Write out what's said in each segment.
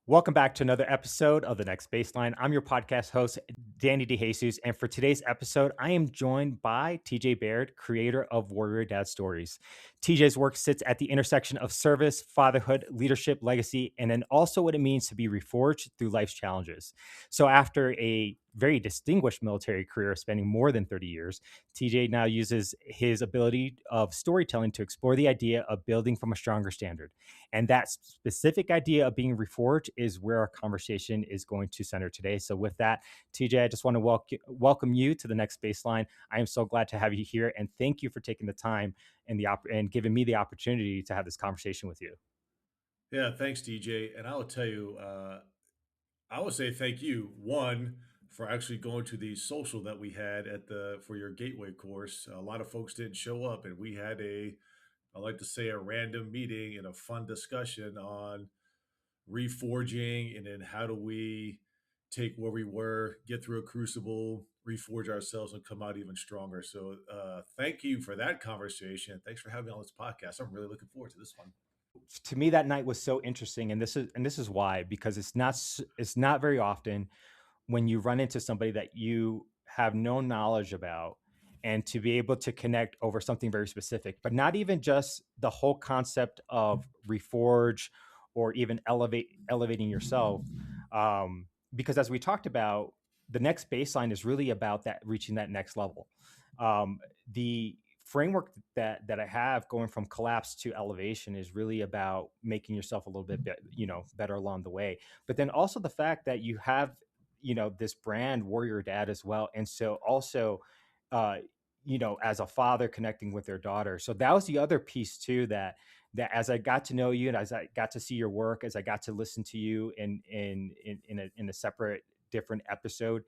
Welcome back to another episode of The Next Baseline. I'm your podcast host, Danny DeJesus. And for today's episode, I am joined by TJ Baird, creator of Warrior Dad Stories. TJ's work sits at the intersection of service, fatherhood, leadership, legacy, and then also what it means to be reforged through life's challenges. So, after a very distinguished military career spanning more than 30 years, TJ now uses his ability of storytelling to explore the idea of building from a stronger standard. And that specific idea of being reforged is where our conversation is going to center today. So, with that, TJ, I just want to welcome you to the next baseline. I am so glad to have you here, and thank you for taking the time and and giving me the opportunity to have this conversation with you. Yeah, thanks, DJ. And I will tell you, I would say thank you, one, for actually going to the social that we had at the for your gateway course. A lot of folks didn't show up, and we had I like to say, a random meeting and a fun discussion on reforging, and then how do we take where we were, get through a crucible, reforge ourselves, and come out even stronger. So, thank you for that conversation. Thanks for having me on this podcast. I'm really looking forward to this one. To me, that night was so interesting, and this is why, because it's not very often when you run into somebody that you have no knowledge about, and to be able to connect over something very specific, but not even just the whole concept of reforge or even elevating yourself. Because as we talked about, the next baseline is really about that, reaching that next level. The framework that I have going from collapse to elevation is really about making yourself a little bit better along the way, but then also the fact that you have this brand Warrior Dad as well, and so also uh as a father connecting with their daughter. So that was the other piece too, that as I got to know you and as I got to see your work, as I got to listen to you in a separate different episode,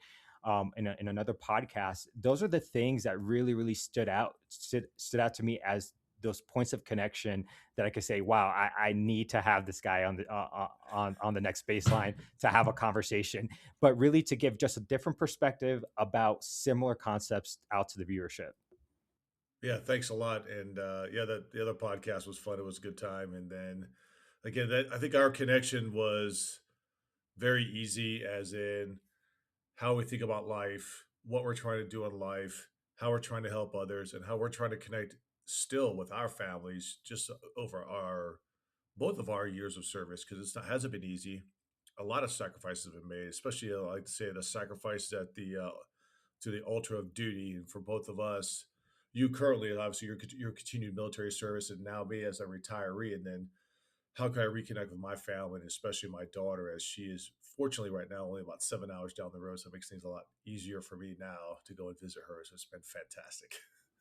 in another podcast, those are the things that really stood out to me as those points of connection that I could say, wow, I need to have this guy on the next baseline to have a conversation, but really to give just a different perspective about similar concepts out to the viewership. Yeah, thanks a lot. And yeah, the other podcast was fun. It was a good time. And then again, that I think our connection was very easy, as in how we think about life, what we're trying to do in life, how we're trying to help others, and how we're trying to connect still with our families just over our both of our years of service, because hasn't been easy. A lot of sacrifices have been made, especially I like to say the sacrifices at the to the altar of duty. And for both of us, you currently, obviously, your continued military service, and now me as a retiree, and then how can I reconnect with my family, and especially my daughter, as she is fortunately right now only about 7 hours down the road, so it makes things a lot easier for me now to go and visit her. So it's been fantastic.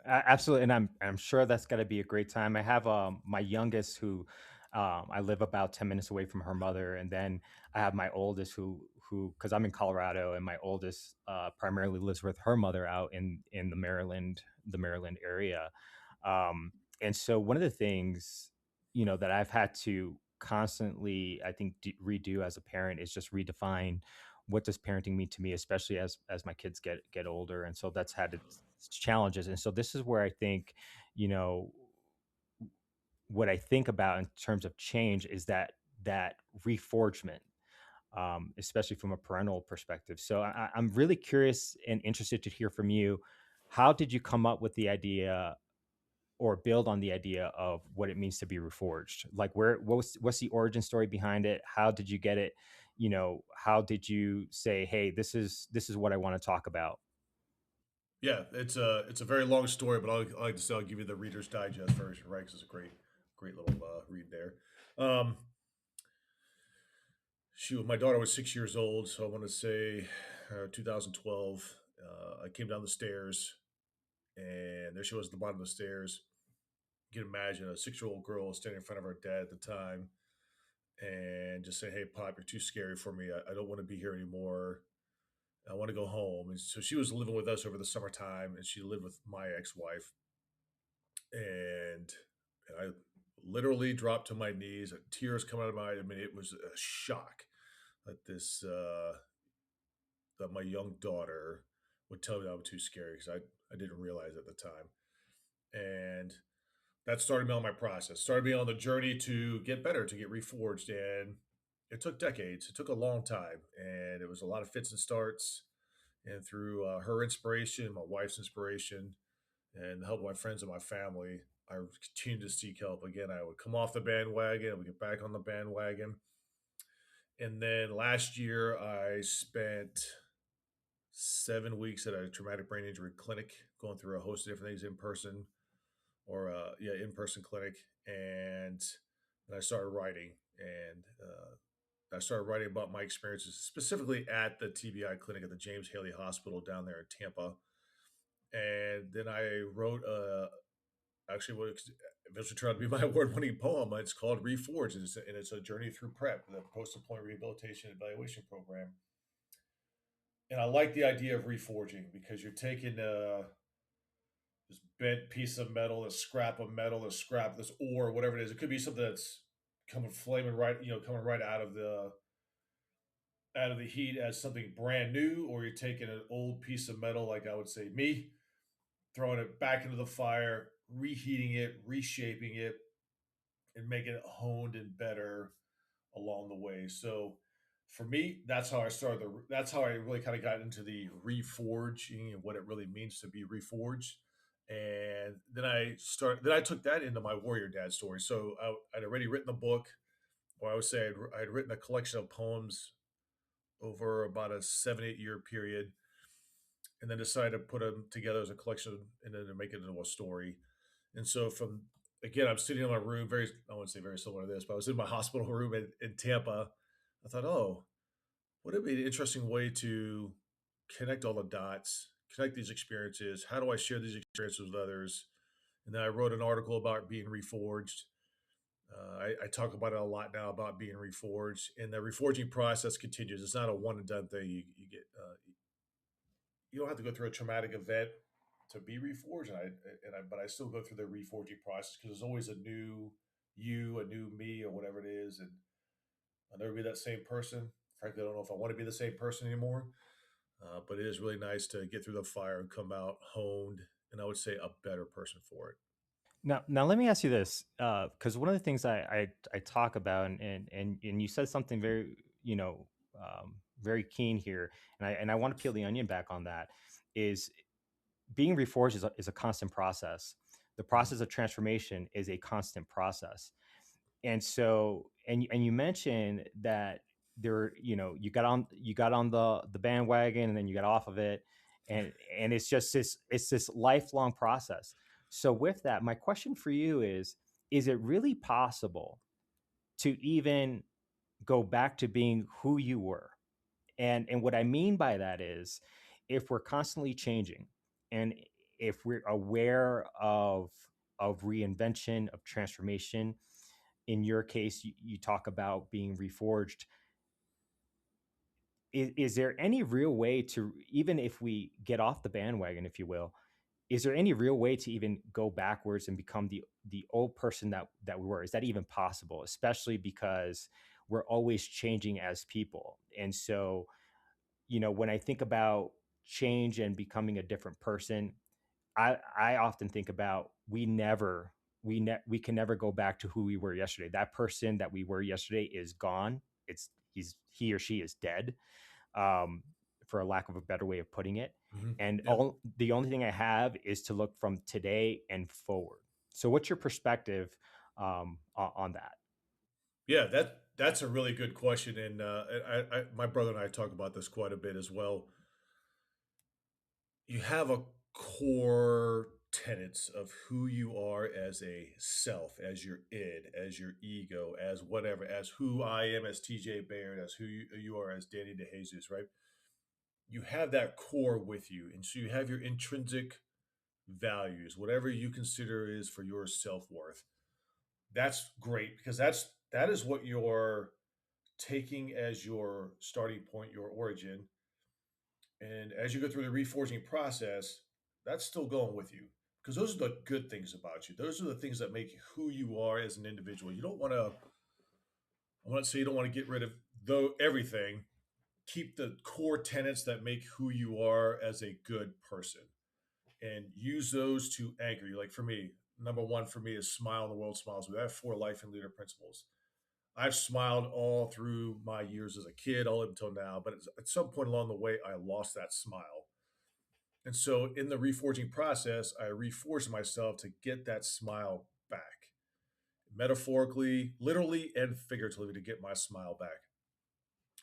Absolutely, and I'm sure that's going to be a great time. I have my youngest who I live about 10 minutes away from her mother, and then I have my oldest who because I'm in Colorado, and my oldest primarily lives with her mother out in the Maryland area. And so one of the things that I've had to constantly, I think, redo as a parent is just redefine what does parenting mean to me, especially as my kids get older. And so that's had its challenges. And so this is where I think, you know, what I think about in terms of change is that reforgement, especially from a parental perspective. So I'm really curious and interested to hear from you. How did you come up with the idea or build on the idea of what it means to be reforged? Like, what's the origin story behind it? How did you get it? How did you say, hey, this is what I want to talk about? Yeah, it's a very long story, but I like to say I'll give you the Reader's Digest version, right? Because it's a great little read there. Um, my daughter was 6 years old, so I want to say 2012. I came down the stairs, and there she was at the bottom of the stairs. You can imagine a 6 year old girl standing in front of her dad at the time, and just say, "Hey, Pop, you're too scary for me. I don't want to be here anymore. I want to go home." And so she was living with us over the summertime, and she lived with my ex-wife. And I literally dropped to my knees, tears coming out of my. I mean, it was a shock that that my young daughter would tell me I was too scary, because I didn't realize at the time. And that started me on my process, started me on the journey to get better, to get reforged. And it took decades. It took a long time, and it was a lot of fits and starts. And through her inspiration, my wife's inspiration, and the help of my friends and my family, I continued to seek help. Again, I would come off the bandwagon, I would get back on the bandwagon. And then last year, I spent 7 weeks at a traumatic brain injury clinic, going through a host of different things in person, or yeah, in person clinic, and then I started writing, and I started writing about my experiences, specifically at the TBI clinic at the James Haley Hospital down there in Tampa. And then I wrote actually what eventually turned out to be my award-winning poem. It's called Reforged, and it's a journey through PrEP, the post-employment rehabilitation evaluation program. And I like the idea of reforging because you're taking this bent piece of metal, a scrap of metal, a scrap, this ore, whatever it is. It could be something that's coming flaming right, coming right out of the heat as something brand new, or you're taking an old piece of metal, like I would say me, throwing it back into the fire, reheating it, reshaping it, and making it honed and better along the way. So for me, that's how I started. That's how I really kind of got into the reforging and what it really means to be reforged. And then Then I took that into my warrior dad story. So I'd already written a book, or I would say I'd written a collection of poems over about a 7-8 year period, and then decided to put them together as a collection and then to make it into a story. And so from again, I'm sitting in my room, very I wouldn't say very similar to this, but I was in my hospital room in Tampa. I thought, oh, would it be an interesting way to connect all the dots, connect these experiences? How do I share these experiences with others? And then I wrote an article about being reforged. I talk about it a lot now about being reforged, and the reforging process continues. It's not a one and done thing. You don't have to go through a traumatic event to be reforged, but I still go through the reforging process because there's always a new you, a new me, or whatever it is, and I'll never be that same person. Frankly, I don't know if I want to be the same person anymore. But it is really nice to get through the fire and come out honed, and I would say a better person for it. Now let me ask you this, because one of the things I talk about, and you said something very, you know, very keen here, and I want to peel the onion back on that, is being reforged is a constant process. The Mhm. process of transformation is a constant process. And so, and you mentioned that there, you got on the bandwagon and then you got off of it, and it's this lifelong process. So with that, my question for you is it really possible to even go back to being who you were? And what I mean by that is, if we're constantly changing, and if we're aware of reinvention, of transformation, in your case, you talk about being reforged. Is there any real way to, even if we get off the bandwagon, if you will, is there any real way to even go backwards and become the old person that we were? Is that even possible? Especially because we're always changing as people. And so, when I think about change and becoming a different person, I often think about, we can never go back to who we were yesterday. That person that we were yesterday is gone. He or she is dead, um, for a lack of a better way of putting it. And Yeah, the only thing I have is to look from today and forward. So, what's your perspective, on that? yeah, that's a really good question, and my brother and I talk about this quite a bit as well. You have a core tenets of who you are as a self, as your id, as your ego, as whatever, as who I am as TJ Baird, as who you are as Danny DeJesus, right? You have that core with you, and so you have your intrinsic values, whatever you consider is for your self-worth. That's great because that is what you're taking as your starting point, your origin. And as you go through the reforging process, that's still going with you because those are the good things about you. Those are the things that make you who you are as an individual. You don't want to, I want to say you don't want to get rid of though everything. Keep the core tenets that make who you are as a good person and use those to anchor you. Like for me, number one for me is smile and the world smiles with. I have 4 life and leader principles. I've smiled all through my years as a kid, all up until now. But at some point along the way, I lost that smile. And so in the reforging process, I reforged myself to get that smile back, metaphorically, literally, and figuratively, to get my smile back.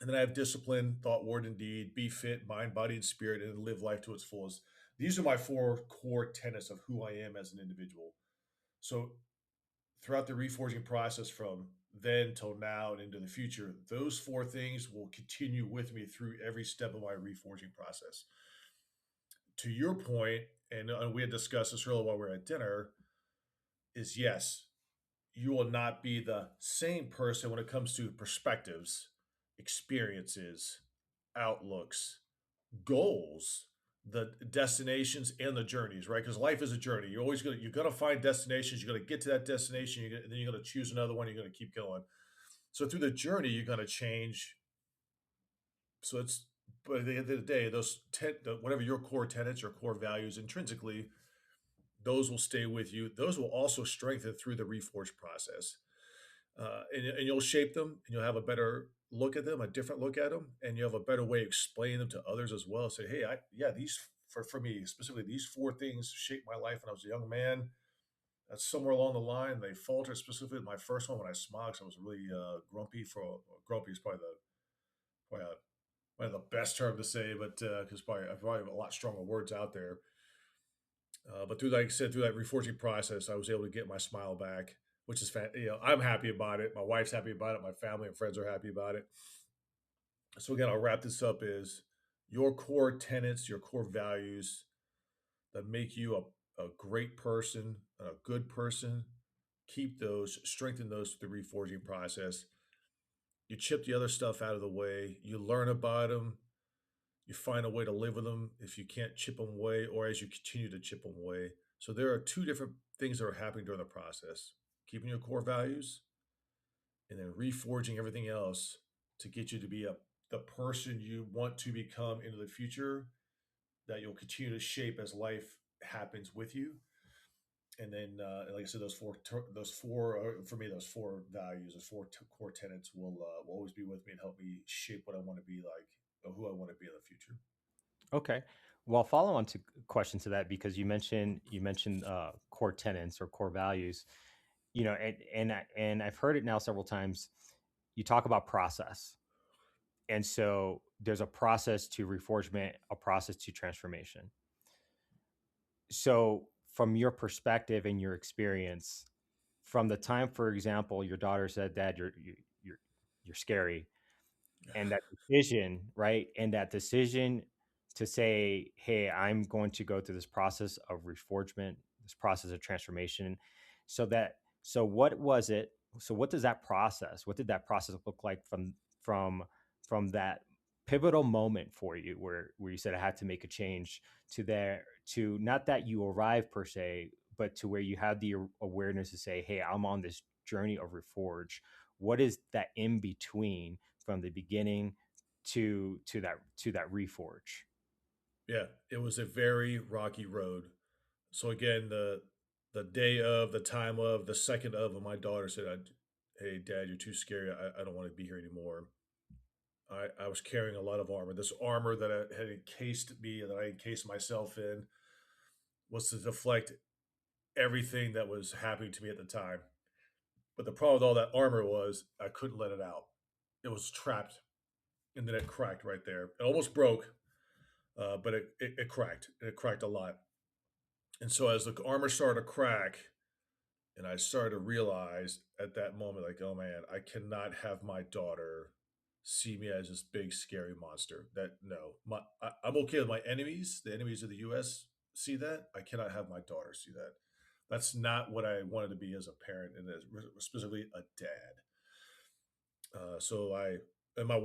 And then I have discipline, thought, word, and deed, be fit, mind, body, and spirit, and live life to its fullest. These are my four core tenets of who I am as an individual. So throughout the reforging process from then till now and into the future, those four things will continue with me through every step of my reforging process. To your point, and we had discussed this earlier while we were at dinner, is yes, you will not be the same person when it comes to perspectives, experiences, outlooks, goals, the destinations and the journeys, right? Because life is a journey. You're gonna find destinations. You're gonna get to that destination. And then you're gonna choose another one. You're gonna keep going. So through the journey, you're gonna change. So it's but at the end of the day, whatever your core tenets, your core values, intrinsically, those will stay with you. Those will also strengthen through the reforge process. And you'll shape them and you'll have a better look at them, a different look at them, and you have a better way of explaining them to others as well. Say, hey, these for me specifically, these four things shaped my life when I was a young man. That's somewhere along the line they faltered. Specifically, my first one when I smiled, 'cause I was really grumpy. Grumpy is probably one of the best term to say, but because I probably have a lot stronger words out there. But through, like I said, through that reforging process, I was able to get my smile back, which is I'm happy about it. My wife's happy about it. My family and friends are happy about it. So again, I'll wrap this up: is your core tenets, your core values that make you a great person, a good person. Keep those, strengthen those through the reforging process. You chip the other stuff out of the way. You learn about them. You find a way to live with them if you can't chip them away, or as you continue to chip them away. So there are two different things that are happening during the process: keeping your core values and then reforging everything else to get you to be the person you want to become into the future, that you'll continue to shape as life happens with you. And then, like I said, for me, those four values, those core tenets will always be with me and help me shape what I want to be like, or who I want to be in the future. Okay. Well, follow on to question to that because you mentioned core tenets or core values. And I've heard it now several times. You talk about process, and so there's a process to reforgement, a process to transformation. So, from your perspective and your experience, from the time, for example, your daughter said, "Dad, you're scary," and that decision, right? And that decision to say, "Hey, I'm going to go through this process of reforgement, this process of transformation." So what was it? So what does that process? What did that process look like from from that pivotal moment for you, where you said I had to make a change to there to not that you arrived per se, but to where you had the awareness to say, "Hey, I'm on this journey of reforge." What is that in between from the beginning to that reforge? Yeah, it was a very rocky road. So again, the day of, the time of, the second of, and my daughter said, "Hey, Dad, you're too scary. I don't want to be here anymore." I was carrying a lot of armor. This armor that I had encased me, that I encased myself in, was to deflect everything that was happening to me at the time. But the problem with all that armor was I couldn't let it out. It was trapped, and then it cracked right there. It almost broke, but it cracked. It cracked a lot. And so as the armor started to crack, and I started to realize at that moment, like, oh man, I cannot have my daughter see me as this big scary monster. That no, I'm okay with my enemies. The enemies of the U.S. see that. I cannot have my daughter see that. That's not what I wanted to be as a parent, and as specifically a dad. So I and my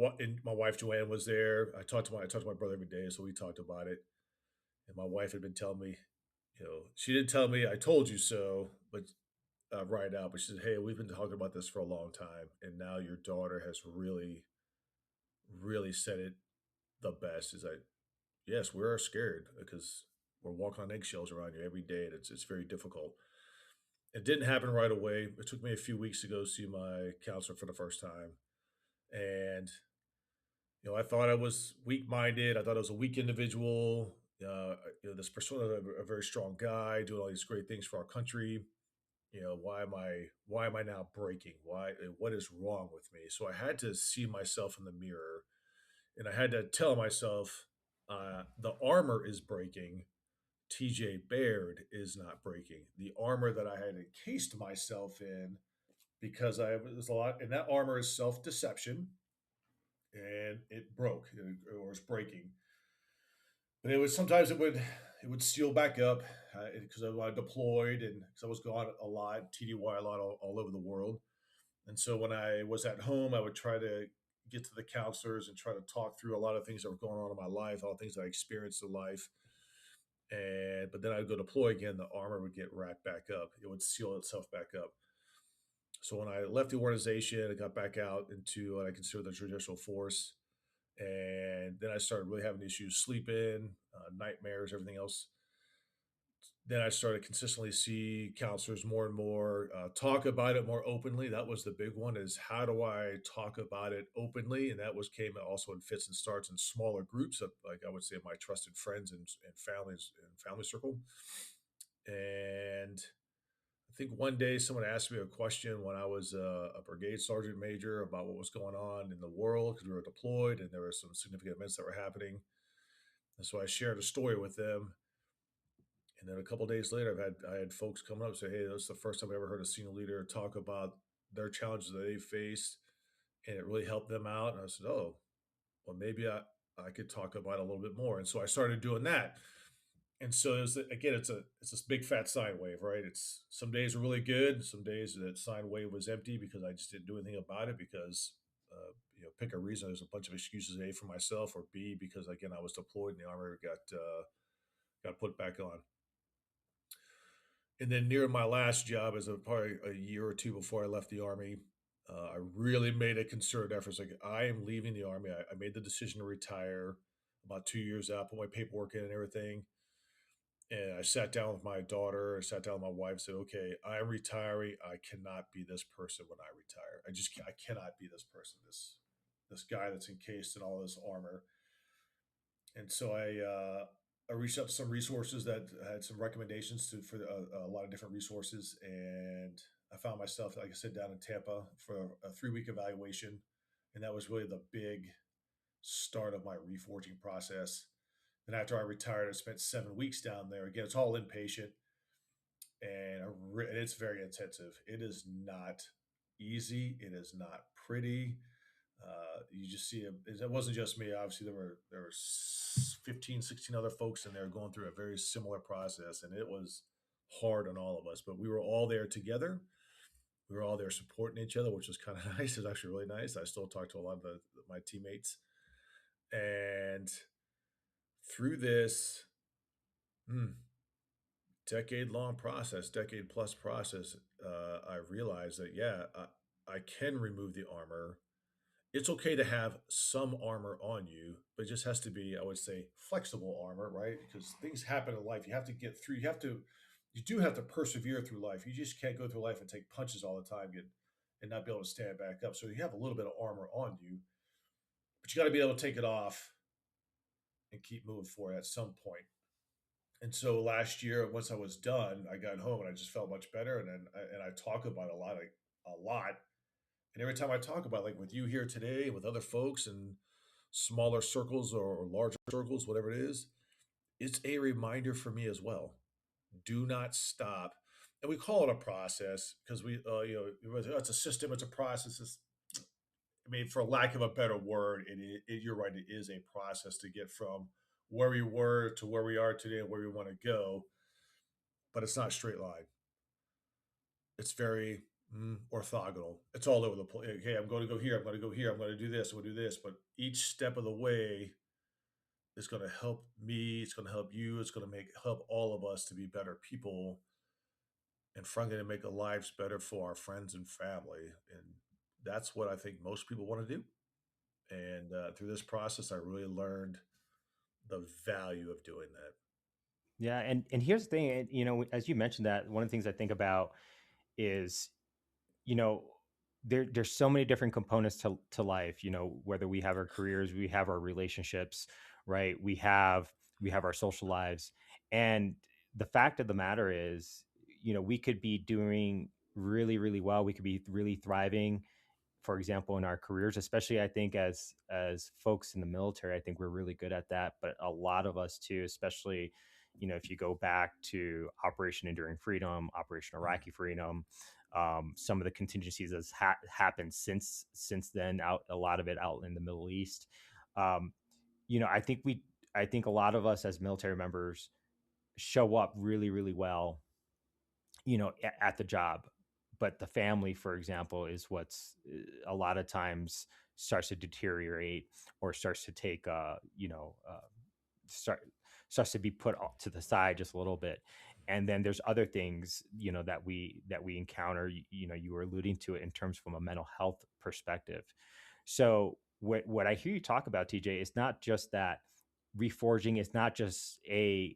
wife Joanne was there. I talked to my brother every day, so we talked about it. And my wife had been telling me, she didn't tell me I told you so, but right out. But she said, "Hey, we've been talking about this for a long time, and now your daughter has really, really said it the best." Is like, yes, we're scared because we're walking on eggshells around you every day, and it's very difficult. It didn't happen right away. It took me a few weeks to go see my counselor for the first time. And, I thought I was weak minded. I thought I was a weak individual. This persona of a very strong guy doing all these great things for our country. Why am I now breaking? What is wrong with me? So I had to see myself in the mirror, and I had to tell myself, the armor is breaking. TJ Baird is not breaking. The armor that I had encased myself in, because I was a lot, and that armor is self deception, and it broke, or it's breaking. But it was sometimes it would seal back up, because I deployed, and because I was gone a lot, TDY a lot, all over the world. And so when I was at home, I would try to get to the counselors and try to talk through a lot of things that were going on in my life, all the things I experienced in life. And but then I'd go deploy again, the armor would get wrapped back up. It would seal itself back up. So when I left the organization, I got back out into what I consider the traditional force. And then I started really having issues sleeping, nightmares, everything else. Then I started consistently see counselors more and more, talk about it more openly. That was the big one: is how do I talk about it openly? And that was came also in fits and starts in smaller groups of, like, I would say, my trusted friends and families and family circle. And I think one day someone asked me a question when I was a brigade sergeant major about what was going on in the world, because we were deployed and there were some significant events that were happening. And so I shared a story with them. And then a couple days later, I had folks come up and say, "Hey, that's the first time I ever heard a senior leader talk about their challenges that they faced, and it really helped them out." And I said, "Oh, well, maybe I could talk about it a little bit more." And so I started doing that. And so again, it's this big fat sine wave, right? It's some days are really good, some days that sine wave was empty because I just didn't do anything about it, because pick a reason. There's a bunch of excuses: A, for myself, or B, because again I was deployed and the armor got put back on. And then near my last job, as probably a year or two before I left the army, I really made a concerted effort. It's like, I am leaving the army. I made the decision to retire about 2 years out, put my paperwork in and everything. And I sat down with my daughter, I sat down with my wife, and said, "Okay, I'm retiring. I cannot be this person when I retire. I cannot be this person, this guy that's encased in all this armor." And so I reached out to some resources that had some recommendations for a lot of different resources, and I found myself, like I said, down in Tampa for a 3 week evaluation, and that was really the big start of my reforging process. And after I retired, I spent 7 weeks down there. Again, it's all inpatient, and and it's very intensive. It is not easy. It is not pretty. You just see it wasn't just me. Obviously, there were 15, 16 other folks in there going through a very similar process, and it was hard on all of us. But we were all there together. We were all there supporting each other, which was kind of nice. It's actually really nice. I still talk to a lot of my teammates, and through this mm, decade long process, decade plus process, I realized that, yeah, I can remove the armor. It's okay to have some armor on you, but it just has to be, I would say, flexible armor, right? Because things happen in life. You have to get through. You do have to persevere through life. You just can't go through life and take punches all the time and not be able to stand back up. So you have a little bit of armor on you, but you got to be able to take it off and keep moving forward at some point. And so last year, once I was done, I got home and I just felt much better. And I talk about it a lot, like a lot. And every time I talk about, like with you here today, with other folks in smaller circles or larger circles, whatever it is, it's a reminder for me as well. Do not stop. And we call it a process because it's a system, it's a process. I mean, for lack of a better word, you're right. It is a process to get from where we were to where we are today and where we want to go, but it's not a straight line. It's very orthogonal. It's all over the place. Okay, I'm going to go here. I'm going to go here. I'm going to do this. I'm going to do this. But each step of the way is going to help me. It's going to help you. It's going to help all of us to be better people, and frankly, to make our lives better for our friends and family. And that's what I think most people want to do. And through this process, I really learned the value of doing that. Yeah, and here's the thing, as you mentioned that, one of the things I think about is, you know, there's so many different components to life, you know, whether we have our careers, we have our relationships, right? We have our social lives. And the fact of the matter is, you know, we could be doing really, really well. We could be really thriving, for example, in our careers, especially I think as folks in the military. I think we're really good at that, but a lot of us too, especially, you know, if you go back to Operation Enduring Freedom, Operation Mm. Iraqi Freedom, some of the contingencies that's happened since then, out a lot of it out in the Middle East. um, you know, I think a lot of us as military members show up really, really well, you know, at the job. But the family, for example, is what's a lot of times starts to deteriorate, or starts to take, start starts to be put to the side just a little bit. And then there's other things, you know, that we encounter. You know, you were alluding to it in terms from a mental health perspective. So what I hear you talk about, TJ, is not just that reforging is not just a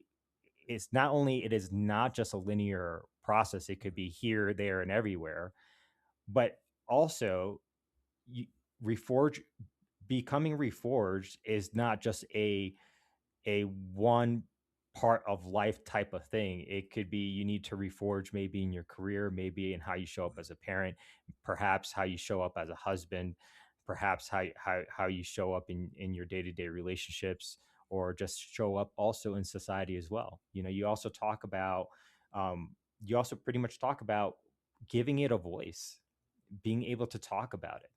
it's not only it is not just a linear process. It could be here, there, and everywhere. But also, you, reforge becoming reforged is not just a one part of life type of thing. It could be you need to reforge maybe in your career, maybe in how you show up as a parent, perhaps how you show up as a husband, perhaps how you show up in your day-to-day relationships, or just show up also in society as well. You know, you also pretty much talk about giving it a voice, being able to talk about it.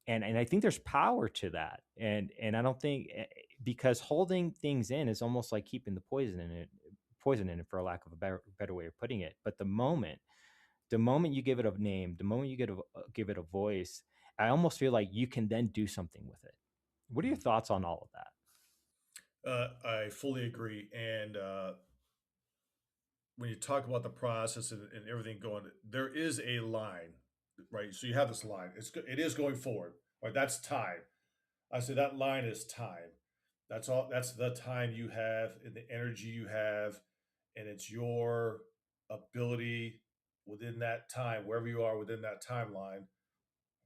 And I think there's power to that. And I don't think, because holding things in is almost like keeping the poison in it, for a lack of a better way of putting it. But the moment you give it a name, the moment you give it a voice, I almost feel like you can then do something with it. What are your Mm. thoughts on all of that? I fully agree. And when you talk about the process and everything going, there is a line, right? So you have this line. It is going forward, right? That's time. I say that line is time. That's all. That's the time you have and the energy you have, and it's your ability within that time, wherever you are within that timeline,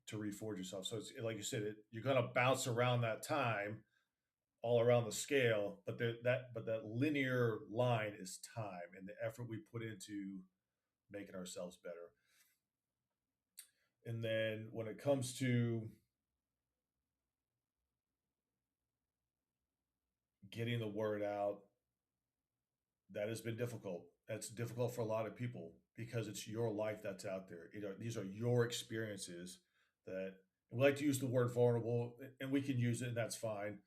to reforge yourself. So it's like you said, you're going to bounce around that time, all around the scale, but that linear line is time and the effort we put into making ourselves better. And then when it comes to getting the word out, that has been difficult. That's difficult for a lot of people because it's your life that's out there. These are your experiences that we like to use the word vulnerable, and we can use it, and that's fine.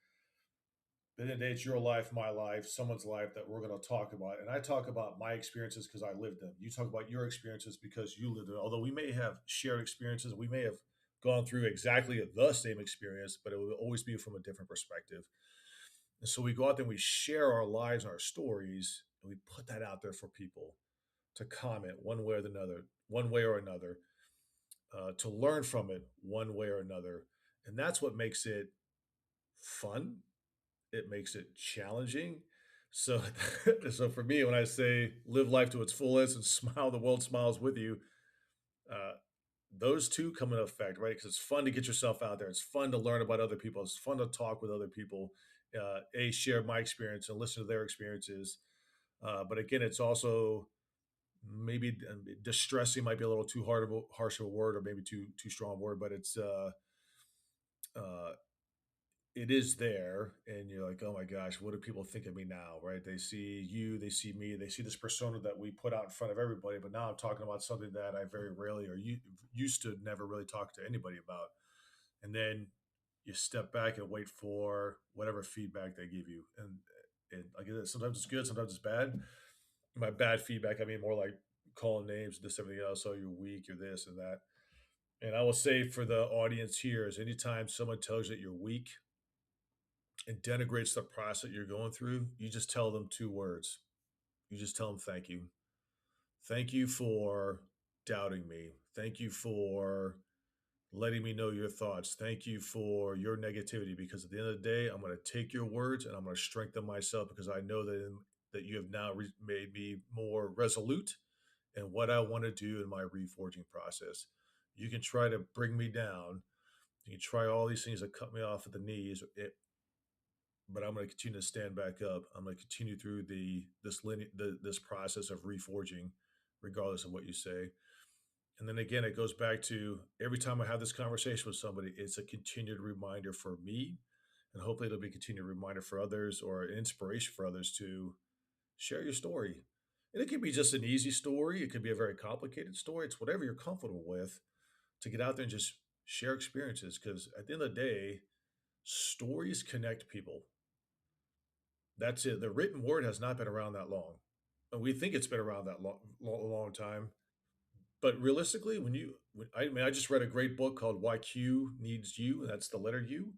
But at the end of the day, it's your life, my life, someone's life that we're going to talk about. And I talk about my experiences because I lived them. You talk about your experiences because you lived them. Although we may have shared experiences, we may have gone through exactly the same experience, but it will always be from a different perspective. And so we go out there and we share our lives, our stories, and we put that out there for people to comment one way or another, to learn from it one way or another. And that's what makes it fun. It makes it challenging. So, so for me, when I say live life to its fullest and smile, the world smiles with you, uh, those two come into effect, right? Because it's fun to get yourself out there. It's fun to learn about other people. It's fun to talk with other people. Share my experience and listen to their experiences. But again, it's also maybe distressing might be a little too harsh of a word, or maybe too strong a word, but uh, it is there, and you're like, oh my gosh, what do people think of me now, right? They see you, they see me, they see this persona that we put out in front of everybody, but now I'm talking about something that I very rarely used to never really talk to anybody about. And then you step back and wait for whatever feedback they give you. And like I said, sometimes it's good, sometimes it's bad. By bad feedback, I mean more like calling names, this, everything else. Oh, you're weak, you're this and that. And I will say for the audience here is anytime someone tells you that you're weak and denigrates the process that you're going through, you just tell them two words. You just tell them thank you. Thank you for doubting me. Thank you for letting me know your thoughts. Thank you for your negativity, because at the end of the day, I'm going to take your words and I'm going to strengthen myself, because I know that you have now made me more resolute and what I want to do in my reforging process. You can try to bring me down. You can try all these things that cut me off at the knees, but I'm going to continue to stand back up. I'm going to continue through this process of reforging, regardless of what you say. And then again, it goes back to every time I have this conversation with somebody, it's a continued reminder for me, and hopefully it'll be a continued reminder for others or an inspiration for others to share your story. And it could be just an easy story. It could be a very complicated story. It's whatever you're comfortable with to get out there and just share experiences. Because at the end of the day, stories connect people. That's it. The written word has not been around that long. And we think it's been around that long time. But realistically, I mean, I just read a great book called Why Q Needs You. That's the letter U.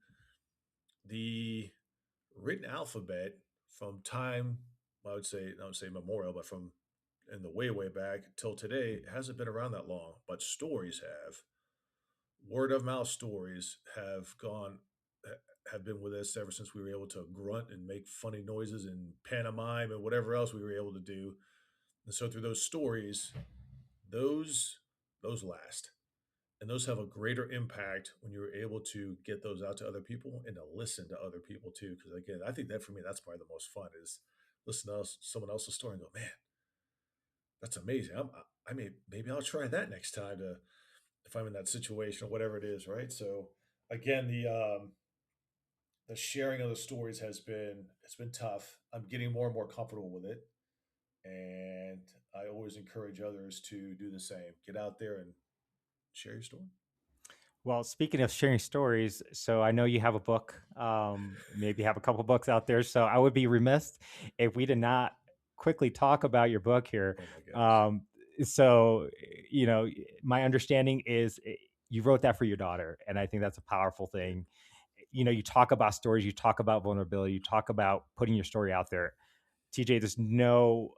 The written alphabet from time, I would say memorial, but from in the way back till today hasn't been around that long. But stories have. Word of mouth stories have been with us ever since we were able to grunt and make funny noises and pantomime and whatever else we were able to do. And so through those stories, those those last. And those have a greater impact when you're able to get those out to other people and to listen to other people too. Because again, I think that for me, that's probably the most fun is listen to someone else's story and go, man, that's amazing. I mean, maybe I'll try that next time to if I'm in that situation or whatever it is, right? So again, the sharing of the stories it's been tough. I'm getting more and more comfortable with it, and I always encourage others to do the same. Get out there and share your story. Well, speaking of sharing stories, so I know you have a book, maybe have a couple books out there. So I would be remiss if we did not quickly talk about your book here. Oh my goodness. Um, so, you know, my understanding is you wrote that for your daughter, and I think that's a powerful I did. thing. You know, you talk about stories, you talk about vulnerability, you talk about putting your story out there. TJ, there's no,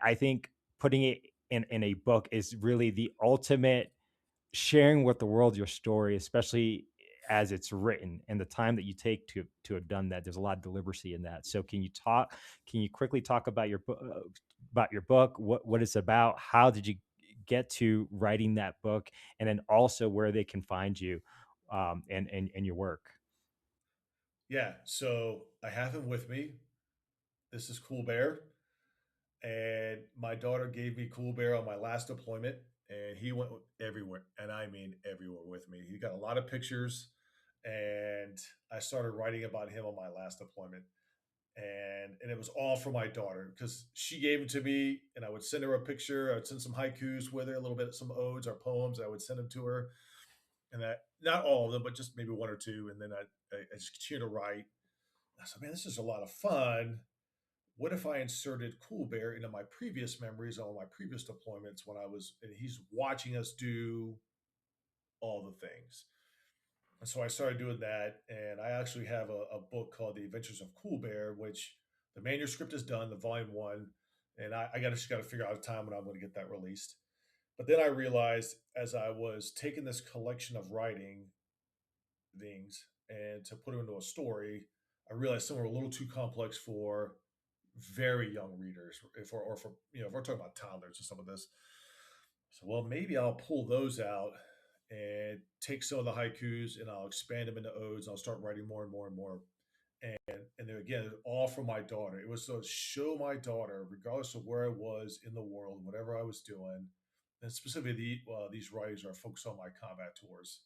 I think putting it in a book is really the ultimate sharing with the world your story, especially as it's written and the time that you take to have done that. There's a lot of delicacy in that. So can you talk? Can you quickly talk about your book? About your book, what it's about? How did you get to writing that book, and then also where they can find you, and your work? Yeah. So I have him with me. This is Cool Bear. And my daughter gave me Cool Bear on my last deployment, and he went everywhere, and I mean everywhere with me. He got a lot of pictures, and I started writing about him on my last deployment, and it was all for my daughter because she gave him to me, and I would send her a picture. I would send some haikus with her, a little bit, some odes or poems. I would send them to her, and that not all of them, but just maybe one or two, and then I just continue to write. I said, man, this is a lot of fun. What if I inserted Cool Bear into my previous memories on my previous deployments when I was, and he's watching us do all the things. And so I started doing that. And I actually have a book called The Adventures of Cool Bear, which the manuscript is done, the volume one. And just got to figure out a time when I'm going to get that released. But then I realized as I was taking this collection of writing things and to put them into a story, I realized some were a little too complex for very young readers, or for if we're talking about toddlers or some of this. So well, maybe I'll pull those out and take some of the haikus and I'll expand them into odes. And I'll start writing more and more and more. And then again, all for my daughter. It was to show my daughter, regardless of where I was in the world, whatever I was doing, and specifically these writings are focused on my combat tours.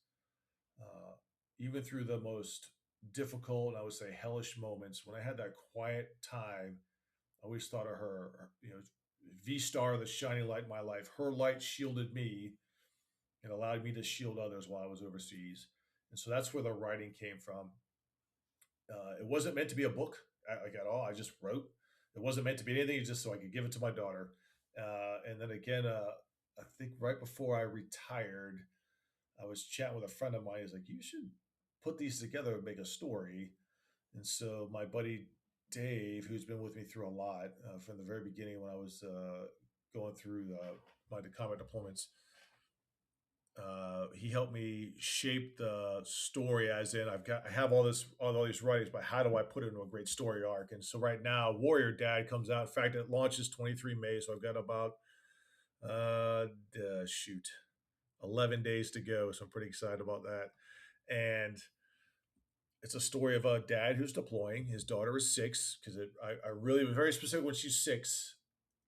Uh, Even through the most difficult, I would say hellish moments, when I had that quiet time, I always thought of her, V Star, the shining light in my life. Her light shielded me and allowed me to shield others while I was overseas. And so that's where the writing came from. It wasn't meant to be a book like at all. I just wrote. It wasn't meant to be anything. It's just so I could give it to my daughter. And then again, I think right before I retired, I was chatting with a friend of mine. He's like, "You should put these together and make a story." And so my buddy Dave, who's been with me through a lot from the very beginning when I was going through my combat deployments, he helped me shape the story. As in, I have all these writings, but how do I put it into a great story arc? And so right now, Warrior Dad comes out. In fact, it launches 23 May, so I've got about Shoot, 11 days to go. So I'm pretty excited about that. And it's a story of a dad who's deploying. His daughter is 6 because I really was very specific when she's 6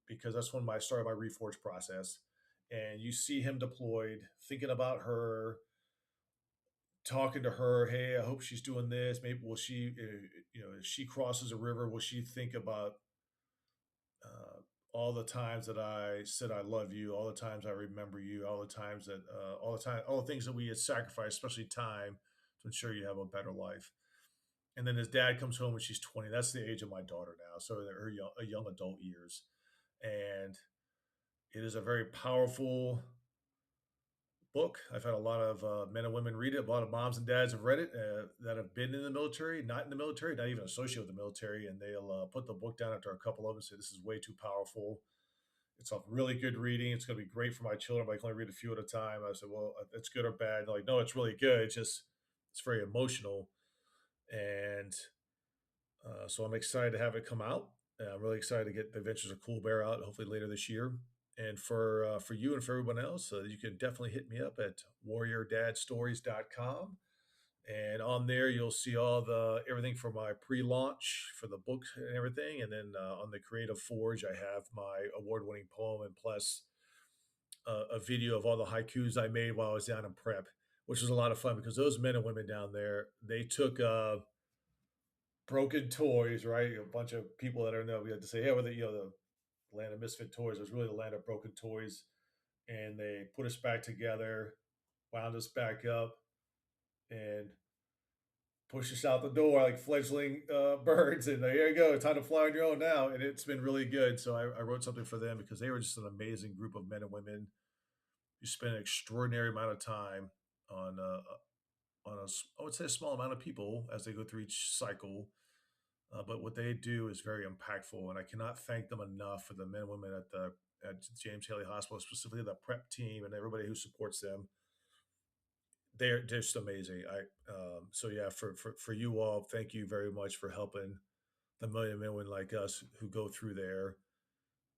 because that's when I started my reforge process. And you see him deployed, thinking about her, talking to her. Hey, I hope she's doing this. Maybe will she, if she crosses a river, will she think about all the times that I said I love you, all the times I remember you, all the times that, all the things that we had sacrificed, especially time, to ensure you have a better life. And then his dad comes home when she's 20. That's the age of my daughter now, so her young adult years, and it is a very powerful book. I've had a lot of men and women read it. A lot of moms and dads have read it that have been in the military, not in the military, not even associated with the military, and they'll put the book down after a couple of them and say, "This is way too powerful." It's a really good reading. It's going to be great for my children, but I can only read a few at a time. I said, "Well, it's good or bad?" They're like, "No, it's really good. It's just it's very emotional." And so I'm excited to have it come out. I'm really excited to get The Adventures of Cool Bear out, hopefully later this year. And for you and for everyone else, you can definitely hit me up at warriordadstories.com. And on there, you'll see all the everything for my pre-launch for the book and everything. And then on the Creative Forge, I have my award-winning poem and plus a video of all the haikus I made while I was down in prep, which was a lot of fun because those men and women down there, they took broken toys, right? A bunch of people that are know we had to say, hey, we're the land of misfit toys. It was really the land of broken toys, and they put us back together, wound us back up, and pushed us out the door like fledgling birds. And there you go, time to fly on your own now. And it's been really good. So I wrote something for them because they were just an amazing group of men and women who spent an extraordinary amount of time on I would say a small amount of people as they go through each cycle. But what they do is very impactful, and I cannot thank them enough for the men and women at James Haley Hospital, specifically the prep team and everybody who supports them. They're just amazing. So yeah, for you all, thank you very much for helping the million men and women like us who go through there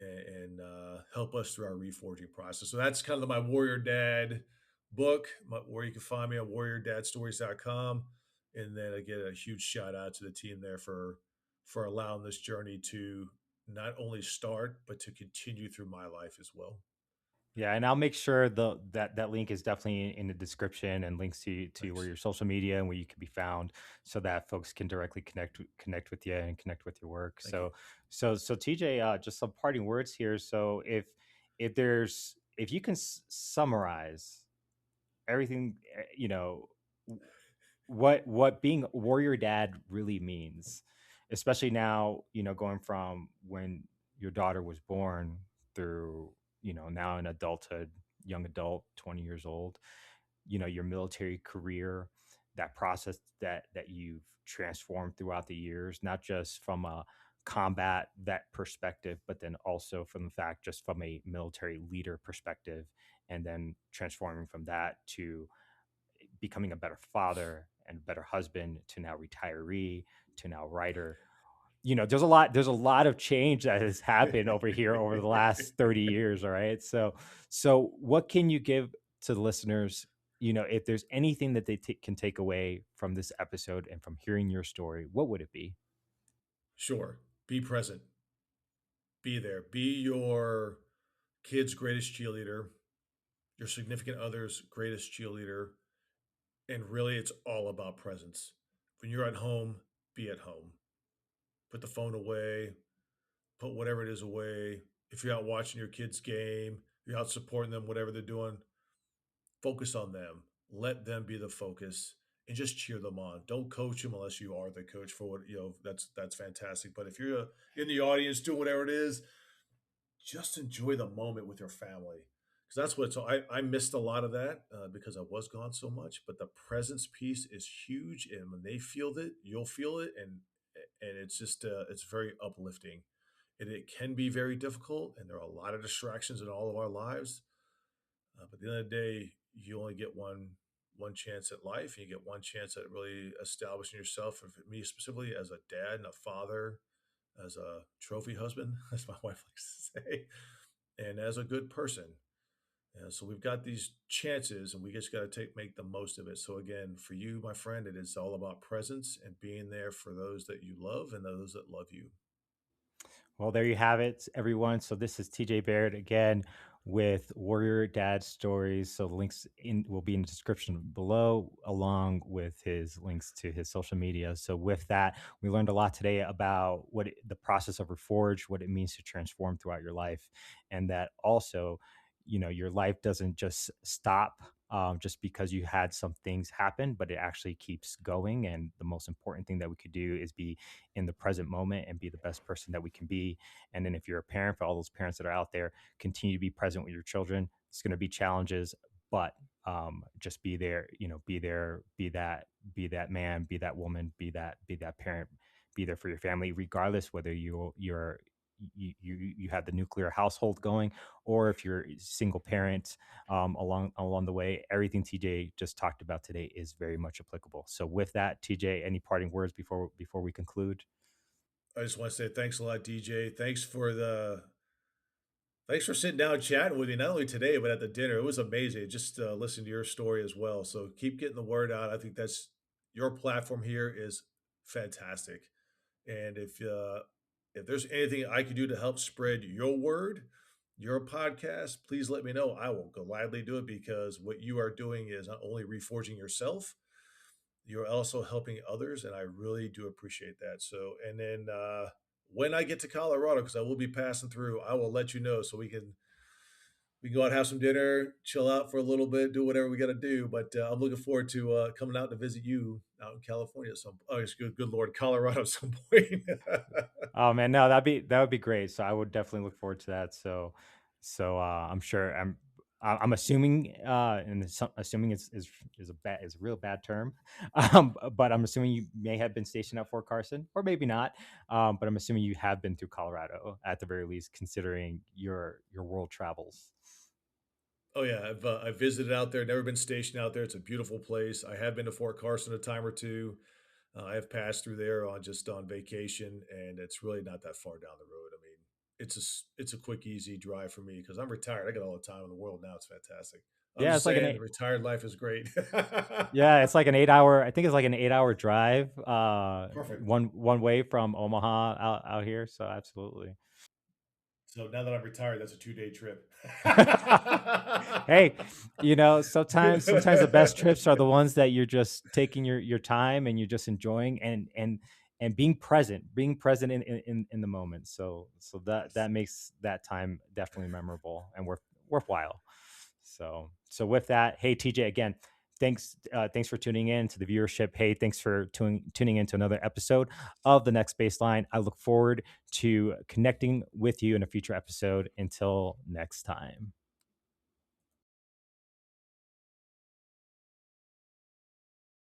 and help us through our reforging process. So that's kind of my Warrior Dad book, where you can find me at warriordadstories.com. And then I get a huge shout out to the team there for allowing this journey to not only start but to continue through my life as well. Yeah, and I'll make sure that link is definitely in the description and links to where Thanks. your social media and where you can be found, so that folks can directly connect with you and connect with your work. Thank you. So TJ, just some parting words here. So if you can summarize everything, what being a warrior dad really means, especially now, going from when your daughter was born through, now in adulthood, young adult, 20 years old, your military career, that process that you've transformed throughout the years, not just from a combat vet perspective, but then also from the fact just from a military leader perspective, and then transforming from that to becoming a better father and better husband to now retiree to now writer. There's a lot of change that has happened over here over the last 30 years. All right. So what can you give to the listeners, if there's anything that they can take away from this episode and from hearing your story, what would it be? Sure. Be present. Be there. Be your kid's greatest cheerleader, your significant other's greatest cheerleader. And really, it's all about presence. When you're at home, be at home. Put the phone away, put whatever it is away. If you're out watching your kids' game, you're out supporting them, whatever they're doing, focus on them. Let them be the focus and just cheer them on. Don't coach them unless you are the coach for what, that's fantastic. But if you're in the audience doing whatever it is, just enjoy the moment with your family. Because that's what, so I missed a lot of that because I was gone so much. But the presence piece is huge. And when they feel it, you'll feel it. And it's just, it's very uplifting. And it can be very difficult. And there are a lot of distractions in all of our lives. But at the end of the day, you only get one chance at life. You get one chance at really establishing yourself. And for me specifically, as a dad and a father, as a trophy husband, as my wife likes to say, and as a good person. And so we've got these chances and we just got to make the most of it. So again, for you, my friend, it is all about presence and being there for those that you love and those that love you. Well, there you have it, everyone. So this is TJ Baird again with Warrior Dad Stories. So the links in will be in the description below, along with his links to his social media. So with that, we learned a lot today about the process of Reforge, what it means to transform throughout your life, and that also, your life doesn't just stop. Just because you had some things happen, but it actually keeps going. And the most important thing that we could do is be in the present moment and be the best person that we can be. And then if you're a parent, for all those parents that are out there, continue to be present with your children. It's going to be challenges, but just be there, be there, be that man, be that woman, be that parent, be there for your family, regardless whether you have the nuclear household going, or if you're a single parent. Along the way, everything TJ just talked about today is very much applicable. So with that, TJ, any parting words before we conclude? I just want to say thanks a lot, DJ. Thanks for sitting down and chatting with me, not only today, but at the dinner. It was amazing. Just listening to your story as well. So keep getting the word out. I think that's your platform here is fantastic. And if there's anything I can do to help spread your word, your podcast, please let me know. I will gladly do it because what you are doing is not only reforging yourself, you're also helping others, and I really do appreciate that. So, and then when I get to Colorado, because I will be passing through, I will let you know so we can go out and have some dinner, chill out for a little bit, do whatever we got to do. But I'm looking forward to coming out to visit you out in California at some. Oh, it's good Lord, Colorado at some point. Oh man, no, that would be great. So I would definitely look forward to that. I'm sure I'm assuming, assuming is a real bad term, but I'm assuming you may have been stationed at Fort Carson, or maybe not. But I'm assuming you have been through Colorado at the very least, considering your world travels. Oh yeah, I've visited out there, never been stationed out there. It's a beautiful place. I have been to Fort Carson a time or two. I have passed through there on vacation, and it's really not that far down the road. I mean, it's a quick, easy drive for me because I'm retired. I got all the time in the world now. It's fantastic. I'm Yeah, just it's like an saying, the eight. retired life is great. Yeah, it's like an 8 hour. I think it's like an 8 hour drive, Perfect. one way from Omaha out here. So absolutely. So now that I'm retired, that's a 2 day trip. Hey, sometimes the best trips are the ones that you're just taking your time and you're just enjoying and being present in the moment. So that Yes. makes that time definitely memorable and worthwhile. So with that, hey TJ, again, thanks for tuning in to the viewership. Hey, thanks for tuning into another episode of the Next Baseline. I look forward to connecting with you in a future episode. Until next time.